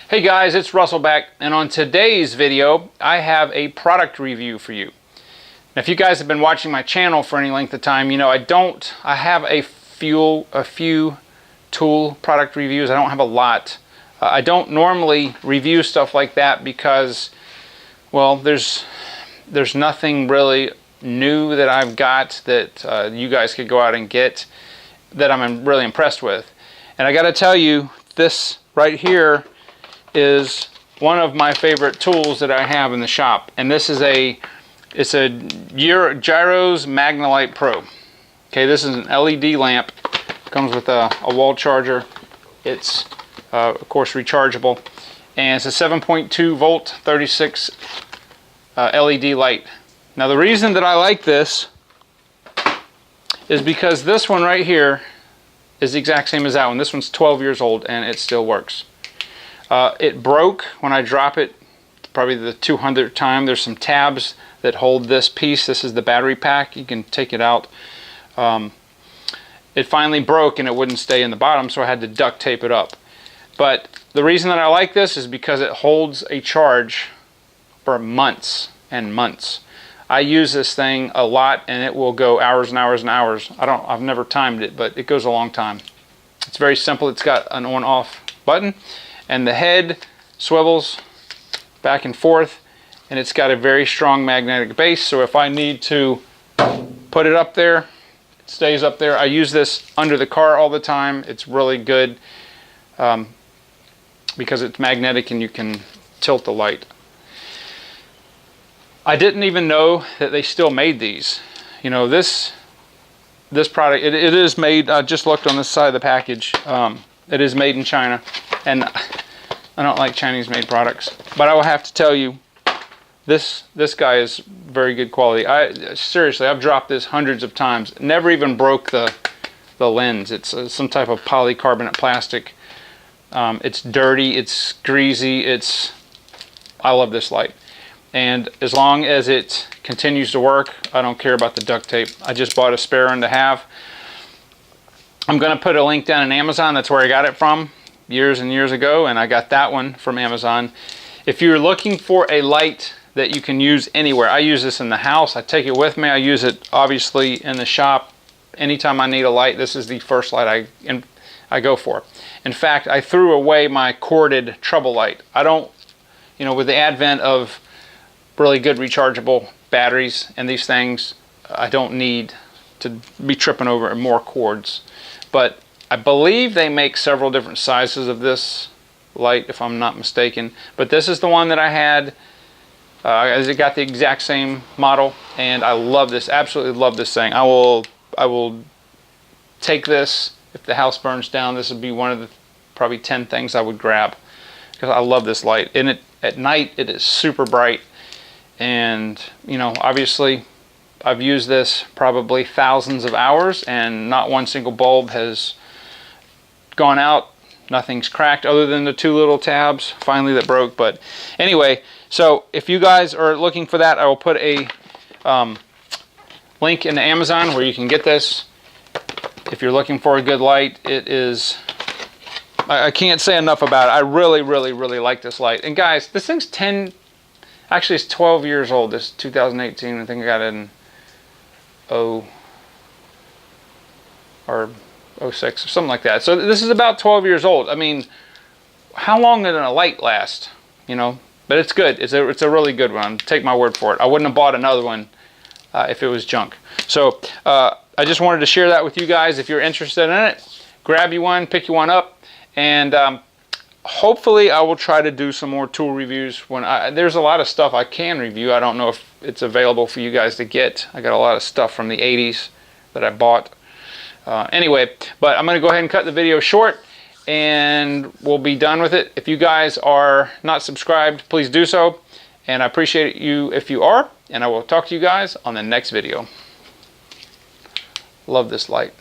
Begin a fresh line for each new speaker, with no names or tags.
Hey guys, it's Russell back, and on today's video I have a product review for you. Now, if you guys have been watching my channel for any length of time, you know I have a few tool product reviews. I don't have a lot. I don't normally review stuff like that because, well, there's nothing really new that I've got that you guys could go out and get that I'm really impressed with. And I got to tell you, this right here is one of my favorite tools that I have in the shop, and this is it's a Gyros Magnalite Pro. Okay, this is an LED lamp. Comes with a wall charger. It's of course rechargeable, and it's a 7.2 volt 36 LED light. Now the reason that I like this is because this one right here is the exact same as that one. This one's 12 years old and it still works. It broke when I drop it, probably the 200th time. There's some tabs that hold this piece. This is the battery pack. You can take it out. It finally broke and it wouldn't stay in the bottom, so I had to duct tape it up. But the reason that I like this is because it holds a charge for months and months. I use this thing a lot and it will go hours and hours and hours. I've never timed it, but it goes a long time. It's very simple. It's got an on-off button, and the head swivels back and forth, and it's got a very strong magnetic base, so if I need to put it up there, it stays up there. I use this under the car all the time. It's really good because it's magnetic and you can tilt the light. I didn't even know that they still made these. You know, this product, it is made, I just looked on the side of the package, it is made in China, and I don't like Chinese made products, but I will have to tell you, this guy is very good quality. Seriously, I've dropped this hundreds of times. Never even broke the lens. It's some type of polycarbonate plastic. It's dirty, it's greasy, I love this light. And as long as it continues to work, I don't care about the duct tape. I just bought a spare one to have. I'm going to put a link down in Amazon. That's where I got it from years and years ago, and I got that one from Amazon. If you're looking for a light that you can use anywhere, I use this in the house. I take it with me. I use it obviously in the shop. Anytime I need a light, this is the first light I go for. In fact, I threw away my corded trouble light. I don't, you know, with the advent of really good rechargeable batteries and these things, I don't need to be tripping over more cords. But I believe they make several different sizes of this light, if I'm not mistaken. But this is the one that I had. It got the exact same model, and I love this. Absolutely love this thing. I will take this if the house burns down. This would be one of the probably 10 things I would grab because I love this light. And at night it is super bright, and you know, obviously I've used this probably thousands of hours, and not one single bulb has gone out. Nothing's cracked other than the two little tabs finally that broke. But anyway, so if you guys are looking for that, I will put a link into Amazon where you can get this. If you're looking for a good light, it is, I can't say enough about it. I really like this light. And guys, this thing's actually it's 12 years old. This is 2018. I think I got it in 06 or something like that. So this is about 12 years old. I mean, how long did a light last? You know, but it's good. It's a really good one. Take my word for it. I wouldn't have bought another one if it was junk. So I just wanted to share that with you guys. If you're interested in it, grab you one, pick you one up, and hopefully I will try to do some more tool reviews when there's a lot of stuff I can review. I don't know if it's available for you guys to get. I got a lot of stuff from the 80s that I bought. Anyway, but I'm going to go ahead and cut the video short, and we'll be done with it. If you guys are not subscribed, please do so, and I appreciate you if you are, and I will talk to you guys on the next video. Love this light.